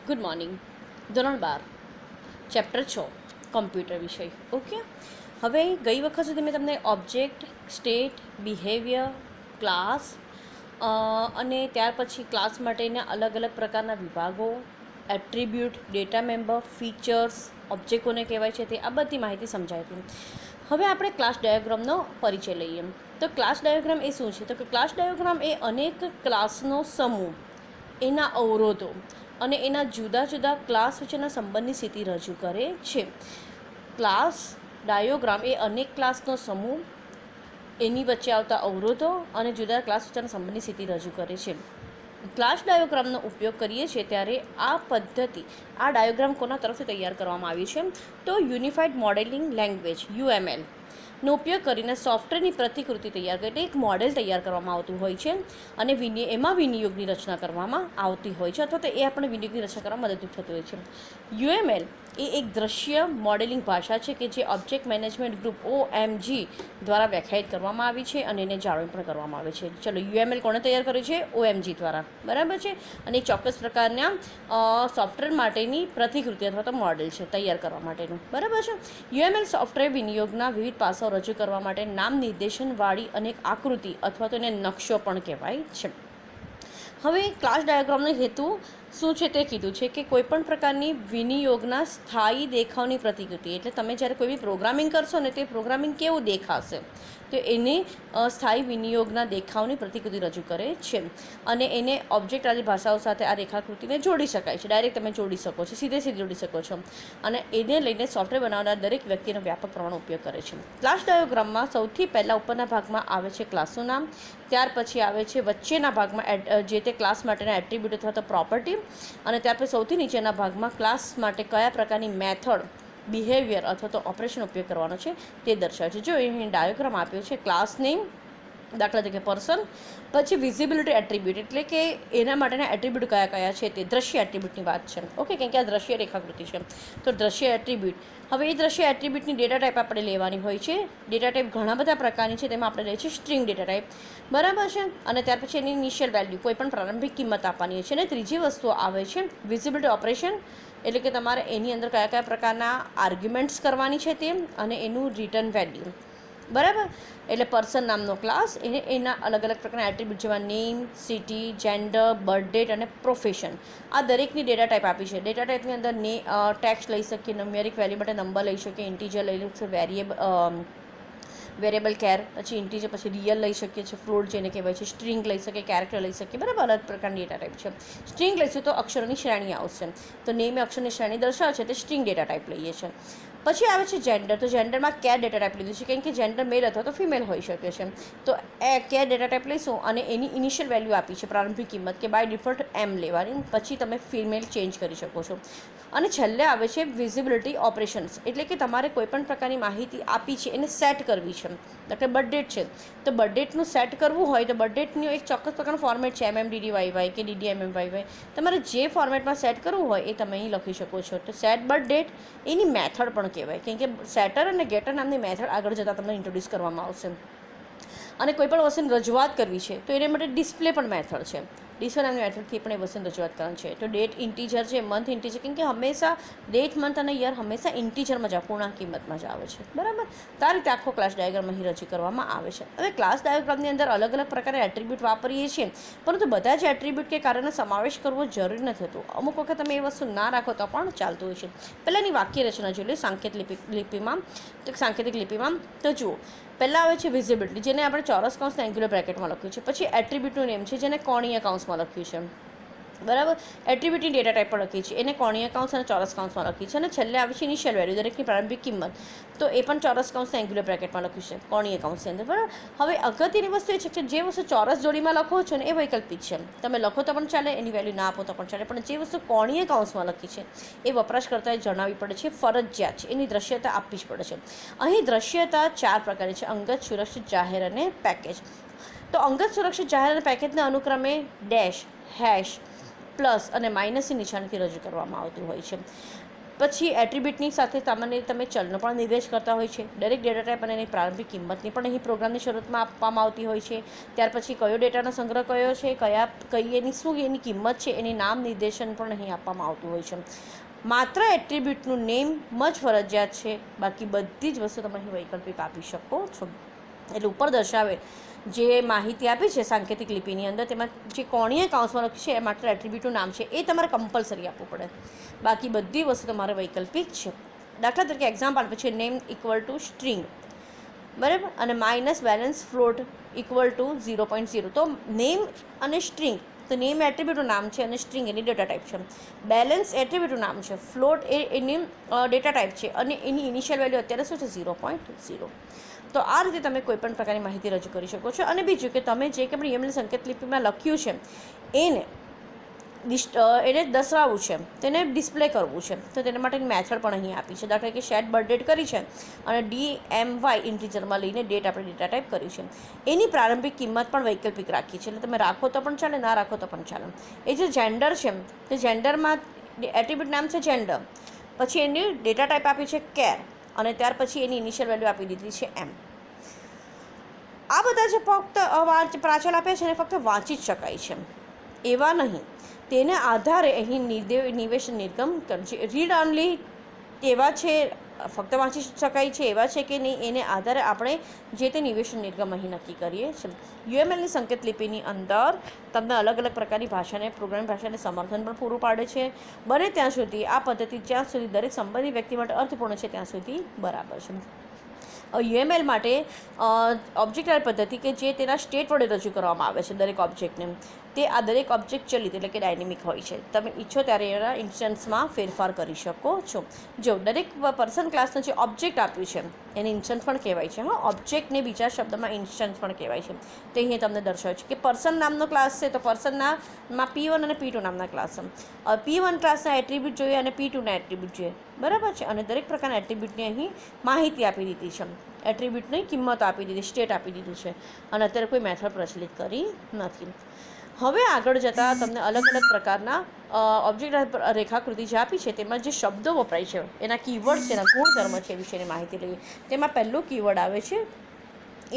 Good morning. ધોરણ 12 chapter 6 computer વિષય. Okay, હવે ગઈ વખત સુધી મેં તમને ઓબ્જેક્ટ, સ્ટેટ, બિહેવિયર, ક્લાસ અને ત્યાર પછી ક્લાસ માટેના અલગ અલગ પ્રકારના વિભાગો, attribute, data member, features, object કોને કહેવાય છે તે આ બધી માહિતી સમજાવી હતી. હવે આપણે ક્લાસ ડાયાગ્રામનો પરિચય લઈએ. તો ક્લાસ ડાયાગ્રામ એ શું છે? તો કે ક્લાસ ડાયાગ્રામ એ અનેક ક્લાસનો સમૂહ, એના અવરોધો અને એના જુદા જુદા ક્લાસ વચ્ચેના સંબંધની સ્થિતિ રજૂ કરે છે. ક્લાસ ડાયોગ્રામ એ અનેક ક્લાસનો સમૂહ, એની વચ્ચે આવતા અવરોધો અને જુદા ક્લાસ વચ્ચેના સંબંધની સ્થિતિ રજૂ કરે છે. ક્લાસ ડાયોગ્રામનો ઉપયોગ કરીએ છીએ ત્યારે આ ડાયોગ્રામ કોના તરફથી તૈયાર કરવામાં આવી છે? તો યુનિફાઈડ મોડેલિંગ લેંગ્વેજ UML નો ઉપયોગ કરીને સોફ્ટવેરની પ્રતિકૃતિ તૈયાર કરી એક મોડેલ તૈયાર કરવામાં આવતું હોય છે અને એમાં વિનિયોગની રચના કરવામાં આવતી હોય છે, અથવા તો એ આપણે વિનિયોગની રચના કરવામાં મદદરૂપ થતું હોય છે. UML એ એક દ્રશ્ય મોડેલિંગ ભાષા છે કે જે ઓબ્જેક્ટ મેનેજમેન્ટ ગ્રુપ OMG દ્વારા વ્યાખ્યાયિત કરવામાં આવી છે અને એને જાળવણી પણ કરવામાં આવે છે. ચલો, UML કોણે તૈયાર કર્યું છે? OMG દ્વારા, બરાબર છે. અને ચોક્કસ પ્રકારના સોફ્ટવેર માટેની પ્રતિકૃતિ અથવા તો મોડેલ છે તૈયાર કરવા માટેનું, બરાબર છે. UML સોફ્ટવેર વિનિયોગના વિવિધ પાસાઓ રજૂ કરવા માટે નામ નિર્દેશનવાળી અનેક આકૃતિ અથવા તો એને નકશો પણ કહેવાય છે. હવે ક્લાસ ડાયાગ્રામનો હેતુ શું છે તે કીધું છે કે કોઈપણ પ્રકારની વિનિયોગના સ્થાયી દેખાવની પ્રતિકૃતિ, એટલે તમે જ્યારે કોઈ બી પ્રોગ્રામિંગ કરશો ને તે પ્રોગ્રામિંગ કેવું દેખાશે તો એને સ્થાયી વિનિયોગના દેખાવની પ્રતિકૃતિ રજૂ કરે છે અને એને ઓબ્જેક્ટ આદિ ભાષાઓ સાથે આ રેખાકૃતિને જોડી શકાય છે. ડાયરેક્ટ તમે જોડી શકો છો, સીધે જોડી શકો છો અને એને લઈને સોફ્ટવેર બનાવનાર દરેક વ્યક્તિનો વ્યાપક પ્રમાણમાં ઉપયોગ કરે છે. ક્લાસ ડાયોગ્રામમાં સૌથી પહેલાં ઉપરના ભાગમાં આવે છે ક્લાસનું નામ, ત્યાર પછી આવે છે વચ્ચેના ભાગમાં જે તે ક્લાસ માટેના એટ્રીબ્યુટ અથવા તો પ્રોપર્ટી, અને ત્યાર પછી સૌથી નીચેના ભાગમાં ક્લાસ માટે કયા પ્રકારની મેથડ, બિહેવિયર અથવા તો ઓપરેશન ઉપયોગ કરવાનો છે તે દર્શાવે છે. જો અહીં ડાયોગ્રામ આપ્યો છે ક્લાસ નેમ, દાખલા તરીકે પર્સન, પછી વિઝિબિલિટી એટ્રીબ્યુટ એટલે કે એના માટેના એટ્રીબ્યુટ કયા કયા છે તે દ્રશ્ય એટ્રીબ્યુટની વાત છે. ઓકે, કેમ કે આ દ્રશ્ય રેખાકૃતિ છે તો દ્રશ્ય એટ્રીબ્યુટ. હવે એ દ્રશ્ય એટ્રીબ્યુટની ડેટા ટાઈપ આપણે લેવાની હોય છે. ડેટા ટાઈપ ઘણા બધા પ્રકારની છે, તેમાં આપણે લઈએ છીએ સ્ટ્રિંગ ડેટા ટાઈપ, બરાબર છે. અને ત્યાર પછી એની ઇનિશિયલ વેલ્યુ, કોઈ પણ પ્રારંભિક કિંમત આપવાની છે. અને ત્રીજી વસ્તુ આવે છે વિઝિબિલિટી ઓપરેશન, એટલે કે તમારે એની અંદર કયા કયા પ્રકારના આર્ગ્યુમેન્ટ્સ કરવાની છે તે અને એનું રિટર્ન વેલ્યુ, બરાબર. એટલે પર્સન નામનો ક્લાસ એને એના અલગ અલગ પ્રકારના એટ્રીબ્યુટ જેવા name, city, gender, birth date અને પ્રોફેશન, આ દરેકની ડેટા ટાઈપ આપી છે. ડેટા ટાઈપની અંદર ટેક્સ્ટ લઈ શકીએ, ન્યુમેરિક વેલ્યુ માટે નંબર લઈ શકીએ, ઇન્ટીજર લઈ શકીએ, વેરિયેબલ કેર, પછી ઇન્ટીજર, પછી રિયલ લઈ શકીએ છીએ, ફ્લોટ જેને કહેવાય છે, સ્ટ્રિંગ લઈ શકીએ, કેરેક્ટર લઈ શકીએ, બરાબર. અલગ પ્રકારની ડેટા ટાઈપ છે. સ્ટ્રિંગ લઈશું તો અક્ષરોની શ્રેણી આવશે, તો નેમ એ અક્ષરની શ્રેણી દર્શાવે છે તે સ્ટ્રિંગ ડેટા ટાઈપ લઈએ છીએ. પછી આવે છે જેન્ડર, તો જેન્ડરમાં કેર ડેટા ટાઈપ લીધું છે, કેમ કે જેન્ડર મેલ અથવા તો ફિમેલ હોઈ શકે છે, તો એ કેર ડેટા ટાઈપ લઈશું અને એની ઇનિશિયલ વેલ્યુ આપી છે પ્રારંભિક કિંમત કે બાય ડિફોલ્ટ M લેવાની, પછી તમે ફિમેલ ચેન્જ કરી શકો છો. અને છેલ્લે આવે છે વિઝિબિલિટી ઓપરેશન્સ, એટલે કે તમારે કોઈપણ પ્રકારની માહિતી આપી છે એને સેટ કરવી છે. એટલે બર્થ ડેટ છે તો બર્થ ડેટનું સેટ કરવું હોય તો બર્થ ડેટનું એક ચોક્કસ પ્રકારનું ફોર્મેટ છે, MMDDYY કે DDMMYY, તમારે જે ફોર્મેટમાં સેટ કરવું હોય એ તમે અહીં લખી શકો છો. તો સેટ બર્થ ડેટ એની મેથડ પણ કહેવાય, કેમ કે સેટર અને ગેટર નામની મેથડ આગળ જતાં તમને ઇન્ટ્રોડ્યુસ કરવામાં આવશે. અને કોઈપણ વસ્તુની રજૂઆત કરવી છે તો એને માટે ડિસ્પ્લે પણ મેથડ છે, ડિસ્પ્લે નામની મેથડથી પણ એ વસ્તુની રજૂઆત કરવાની છે. તો ડેટ ઇન્ટીજર છે, મંથ ઇન્ટીજર, કેમ કે હંમેશા ડેટ, મંથ અને યર હંમેશા ઇન્ટીજરમાં જ પૂર્ણાંક કિંમતમાં જ આવે છે, બરાબર. તો આ રીતે આખો ક્લાસ ડાયાગ્રામ અહીં રજૂ કરવામાં આવે છે. હવે ક્લાસ ડાયાગ્રામની અંદર અલગ અલગ પ્રકારના એટ્રીબ્યુટ વાપરીએ છીએ, પરંતુ બધા જ એટ્રીબ્યુટ કે કાર્યનો સમાવેશ કરવો જરૂરી નથી થતો. અમુક વખત તમે એ વસ્તુ ના રાખો તો પણ ચાલતું હોય છે. પહેલાંની વાક્ય રચના જોઈ લે સાંકેતિક લિપિમાં. તો જુઓ, પહેલાં આવે છે વિઝિબિલિટી, જેને આપણે ચોરસ કૌંસ એંગ્યુલર બ્રેકેટમાં લખ્યું છે. પછી એટ્રીબ્યુટનું નેમ છે જેને કોણીય કૌંસમાં લખ્યું છે, બરાબર. એટ્રીબ્યુટની ડેટા ટાઈપ પર લખી છે, એને કોણીય કૌંસ અને ચોરસ કૌંસમાં લખી છે. અને છેલ્લે આવે છે ઇનિશિયલ વેલ્યુ, દરેકની પ્રારંભિક કિંમત, તો એ પણ ચોરસ કૌંસ એંગ્યુલર બ્રેકેટમાં લખ્યું છે, કોણીય કૌંસની અંદર, બરાબર. હવે અગત્યની વસ્તુ એ છે કે જે વસ્તુ ચોરસ જોડીમાં લખો છો ને એ વૈકલ્પિક છે, તમે લખો તો પણ ચાલે, એની વેલ્યુ ના આપો તો પણ ચાલે, પણ જે વસ્તુ કોણીય કૌંસમાં લખી છે એ વપરાશકર્તાએ જણાવવી પડે છે, ફરજિયાત છે, એની દ્રશ્યતા આપવી જ પડે છે. અહીં દ્રશ્યતા 4 પ્રકારની છે: અંગત, સુરક્ષિત, જાહેર અને પેકેજ. તો અંગત, સુરક્ષિત, જાહેર અને પેકેજના અનુક્રમે ડેશ, હેશ, પ્લસ અને માઇનસની નિશાનીથી રજૂ કરવામાં આવતું હોય છે. પછી એટ્રીબ્યુટની સાથે સામાન્ય રીતે તમે ચલનો પણ નિર્દેશ કરતા હોય છે. દરેક ડેટા ટાઈપ અને એની પ્રારંભિક કિંમતની પણ અહીં પ્રોગ્રામની શરૂઆતમાં આપવામાં આવતી હોય છે. ત્યાર પછી કયો ડેટાનો સંગ્રહ કયો છે, કઈ એની શું એની કિંમત છે, એની નામ નિર્દેશન પણ અહીં આપવામાં આવતું હોય છે. માત્ર એટ્રીબ્યુટનું નેમ જ ફરજિયાત છે, બાકી બધી જ વસ્તુ તમે અહીં વૈકલ્પિક આપી શકો છો. એટલે ઉપર દર્શાવે જે માહિતી આપી છે સાંકેતિક લિપિની અંદર, તેમાં જે કોણીય કૌંસમાં લખ્યું છે એ માત્ર એટ્રીબ્યુટનું નામ છે, એ તમારે કમ્પલસરી આપવું પડે. બાકી બધી વસ્તુ તમારે વૈકલ્પિક છે. દાખલા તરીકે એક્ઝામ્પલ આપે છે નેમ ઇક્વલ ટુ સ્ટ્રિંગ, બરાબર, અને minus balance float equal to 0.0. તો નેમ અને સ્ટ્રિંગ, તો નેમ એટ્રીબ્યુટનું નામ છે અને સ્ટ્રિંગ એની ડેટા ટાઈપ છે. બેલેન્સ એટ્રીબ્યુટનું નામ છે, ફ્લોટ એ એની ડેટા ટાઈપ છે અને એની ઇનિશિયલ વેલ્યુ અત્યારે શું છે 0.0. તો આ રીતે તમે કોઈપણ પ્રકારની માહિતી રજૂ કરી શકો છો. અને બીજું કે તમે જે કંઈ પણ UML સંકેત લિપિમાં લખ્યું છે એને દર્શાવવું છે, તેને ડિસ્પ્લે કરવું છે, તો તેના માટેની મેથડ પણ અહીં આપી છે. દાખલા કે સેટ બર્થ ડેટ કરી છે અને DMY ઇન્ટીજરમાં લઈને ડેટ આપણે ડેટા ટાઈપ કરી છે. એની પ્રારંભિક કિંમત પણ વૈકલ્પિક રાખી છે, એટલે તમે રાખો તો પણ ચાલે, ના રાખો તો પણ ચાલે. એ જે જેન્ડર છે, તે જેન્ડરમાં એટ્રીબ્યુટ નામ છે જેન્ડર, પછી એની ડેટા ટાઈપ આપી છે કેર, અને ત્યાર પછી એની ઇનિશિયલ વેલ્યુ આપી દીધી છે એમ. આ બધા જે ફક્ત પ્રાચલ આપ્યા છે ને ફક્ત વાંચી જ શકાય છે, એવા નહીં. તેને આધારે અહીં નિવેશન નિર્ગમ છે. રીડ ઓનલી એવા છે, ફક્ત વાંચી શકાય છે એવા છે કે નહીં, એને આધારે આપણે જે તે નિવેશન નિર્ગમ અહીં નક્કી કરીએ છીએ. UMLની સંકેત લિપિની અંદર તમને અલગ અલગ પ્રકારની ભાષાને, પ્રોગ્રામિંગ ભાષાને સમર્થન પણ પૂરું પાડે છે. બને ત્યાં સુધી આ પદ્ધતિ જ્યાં સુધી દરેક સંબંધિત વ્યક્તિ માટે અર્થપૂર્ણ છે ત્યાં સુધી બરાબર છે. UML માટે ઓબ્જેક્ટ આધારિત પદ્ધતિ કે જે તેના સ્ટેટ વડે રજૂ કરવામાં આવે છે દરેક ઓબ્જેક્ટને, તે આ દરેક ઓબ્જેક્ટ ચલિત એટલે કે ડાયનેમિક હોય છે. તમે ઈચ્છો ત્યારે એના ઇન્સ્ટન્સમાં ફેરફાર કરી શકો છો. જો દરેક પર્સન ક્લાસનું જે ઓબ્જેક્ટ આપ્યું છે એને ઇન્સ્ટન્સ પણ કહેવાય છે. હા, ઓબ્જેક્ટને બીજા શબ્દમાં ઇન્સ્ટન્સ પણ કહેવાય છે. તે અહીં તમને દર્શાવે છે કે પર્સન નામનો ક્લાસ છે, તો પર્સનનામાં P1 અને P2 નામના ક્લાસ છે. P1 ક્લાસના એટ્રીબ્યુટ જોઈએ અને P2ના એટ્રીબ્યુટ જોઈએ, બરાબર છે. અને દરેક પ્રકારના એટ્રીબ્યુટની અહીં માહિતી આપી દીધી છે, એટ્રીબ્યુટની કિંમત આપી દીધી, સ્ટેટ આપી દીધું છે, અને અત્યારે કોઈ મેથડ પ્રચલિત કરી નથી. હવે આગળ જતાં તમને અલગ અલગ પ્રકારના ઓબ્જેક્ટ રેખાકૃતિ જે આપી છે તેમાં જે શબ્દો વપરાય છે, એના કીવર્ડ્સ, એના ગુણધર્મ છે એ વિશેની માહિતી લઈએ. તેમાં પહેલું કીવર્ડ આવે છે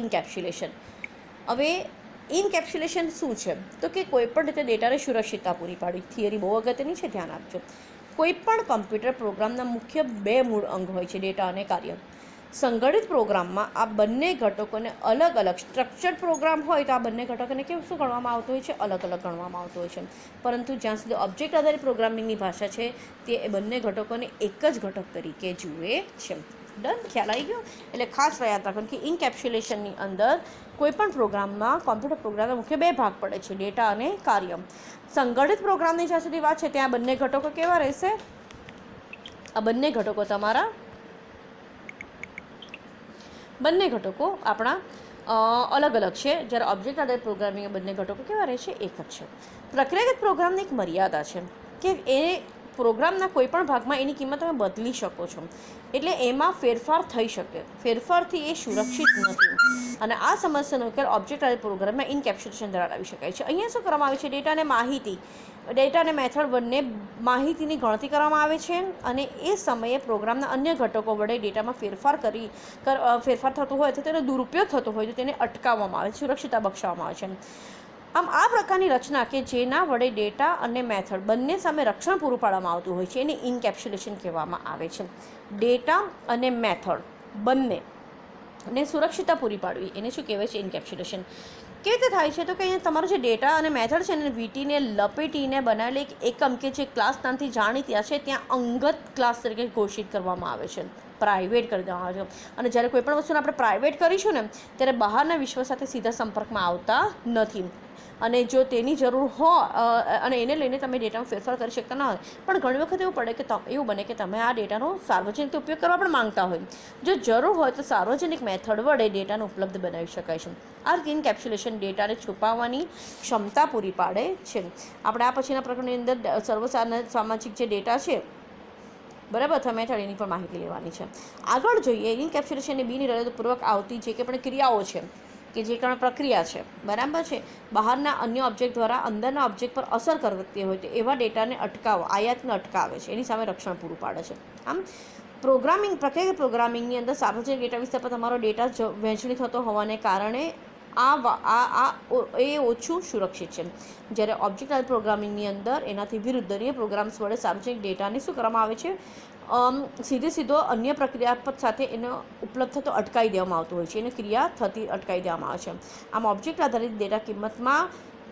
ઇનકેપ્સ્યુલેશન. હવે ઇનકેપ્સ્યુલેશન શું છે? તો કે કોઈપણ રીતે ડેટાને સુરક્ષિતતા પૂરી પાડવી. થિયરી બહુ અગત્યની છે, ધ્યાન આપજો. કોઈપણ કમ્પ્યુટર પ્રોગ્રામના મુખ્ય બે મૂળ અંગ હોય છે, ડેટા અને કાર્ય. સંગઠિત પ્રોગ્રામમાં આ બંને ઘટકોને અલગ અલગ, સ્ટ્રક્ચર્ડ પ્રોગ્રામ હોય તો આ બંને ઘટકોને કેવું શું ગણવામાં આવતું હોય છે? અલગ અલગ ગણવામાં આવતું હોય છે. પરંતુ જ્યાં સુધી ઓબ્જેક્ટ આધારિત પ્રોગ્રામિંગની ભાષા છે તે એ બંને ઘટકોને એક જ ઘટક તરીકે જુએ છે. ડન, ખ્યાલ આવી ગયો? એટલે ખાસ યાદ રાખવાનું કે ઇનકેપ્સ્યુલેશનની અંદર કોઈપણ પ્રોગ્રામમાં, કોમ્પ્યુટર પ્રોગ્રામના મુખ્ય બે ભાગ પડે છે, ડેટા અને કાર્ય. સંગઠિત પ્રોગ્રામની જ્યાં સુધી વાત છે ત્યાં બંને ઘટકો કેવા રહેશે? આ બંને ઘટકો તમારા બંને ઘટકો આપણા અલગ અલગ છે. જ્યારે ઓબ્જેક્ટ આધારિત પ્રોગ્રામિંગ બંને ઘટકો કેવા રહે છે? એક જ છે. પ્રક્રિયાગત પ્રોગ્રામની એક મર્યાદા છે કે એ પ્રોગ્રામના કોઈપણ ભાગમાં એની કિંમત તમે બદલી શકો છો, એટલે એમાં ફેરફાર થઈ શકે. ફેરફારથી એ સુરક્ષિત નથી, અને આ સમસ્યાનો ઉકેલ ઓબ્જેક્ટ આધારિત પ્રોગ્રામમાં ઇનકેપ્સ્યુલેશન દ્વારા લાવી શકાય છે. અહીંયા શું કરવામાં આવે છે? ડેટા અને માહિતી, ડેટા અને મેથડ બંને માહિતીની ગણતરી કરવામાં આવે છે, અને એ સમયે પ્રોગ્રામના અન્ય ઘટકો વડે ડેટામાં ફેરફાર થતો હોય તો તેનો દુરુપયોગ થતો હોય તો તેને અટકાવવામાં આવે છે, સુરક્ષિતતા બક્ષાવવામાં આવે છે. આમ આ પ્રકારની રચના કે જેના વડે ડેટા અને મેથડ બંને સામે રક્ષણ પૂરું પાડવામાં આવતું હોય છે એને ઇનકેપ્સ્યુલેશન કહેવામાં આવે છે. ડેટા અને મેથડ બંનેને સુરક્ષિતતા પૂરી પાડવી એને શું કહેવાય છે? ઇનકેપ્સ્યુલેશન. કેવી રીતે થાય છે? તો કે અહીંયા તમારો જે ડેટા અને મેથડ છે એને વીટીને લપેટીને બનાવેલ એક એકમ કે જે ક્લાસ નામથી જાણીતા છે ત્યાં અંગત ક્લાસ તરીકે ઘોષિત કરવામાં આવે છે, પ્રાઇવેટ કરી દેવામાં આવે છે. અને જ્યારે કોઈપણ વસ્તુને આપણે પ્રાઇવેટ કરીશું ને ત્યારે બહારના વિશ્વ સાથે સીધા સંપર્કમાં આવતા નથી, અને જો તેની જરૂર હોય અને એને લઈને તમે ડેટામાં ફેરફાર કરી શકતા ના હોય. પણ ઘણી વખત એવું બને કે તમે આ ડેટાનો સાર્વજનિક ઉપયોગ કરવા પણ માંગતા હોય. જો જરૂર હોય તો સાર્વજનિક મેથડ વડે ડેટાને ઉપલબ્ધ બનાવી શકાય છે. આ ઇનકેપ્સ્યુલેશન ડેટાને છુપાવવાની ક્ષમતા પૂરી પાડે છે. આપણે આ પછીના પ્રકરણની અંદર સામાજિક જે ડેટા છે, બરાબર, અથવા મેથડ એની પણ માહિતી લેવાની છે. આગળ જોઈએ ઇનકેપ્સ્યુલેશનની બિનઇરાદાપૂર્વક આવતી જે કે પણ ક્રિયાઓ છે કે જે કારણ પ્રક્રિયા છે, બરાબર છે, બહારના અન્ય ઓબ્જેક્ટ દ્વારા અંદરના ઓબ્જેક્ટ પર અસર કરતી હોય તો એવા ડેટાને આયાતને અટકાવે છે, એની સામે રક્ષણ પૂરું પાડે છે. આમ પ્રક્રિયા પ્રોગ્રામિંગની અંદર સાર્વજનિક ડેટા વિસ્તાર પર તમારો ડેટા વહેંચણી થતો હોવાને કારણે એ ઓછું સુરક્ષિત છે. જ્યારે ઓબ્જેક્ટ આધારિત પ્રોગ્રામિંગની અંદર એનાથી વિરુદ્ધ અન્ય પ્રોગ્રામ્સ વડે સાર્વજનિક ડેટાને શું કરવામાં આવે છે, સીધો અન્ય પ્રક્રિયા સાથે એનો ઉપલબ્ધ થતો અટકાવી દેવામાં આવતો હોય છે, એની ક્રિયા થતી અટકાવી દેવામાં આવે છે. આમ ઓબ્જેક્ટ આધારિત ડેટા કિંમતમાં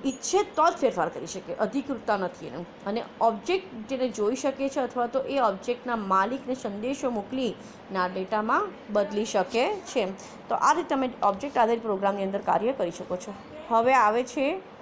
ઈચ્છે તો જ ફેરફાર કરી શકે, અધિકૃતતા નથી એનું. અને ઓબ્જેક્ટ જેને જોઈ શકે છે અથવા તો એ ઓબ્જેક્ટના માલિકને સંદેશો મોકલીના ડેટામાં બદલી શકે છે. તો આ રીતે તમે ઓબ્જેક્ટ આધારિત પ્રોગ્રામની અંદર કાર્ય કરી શકો છો. હવે આવે છે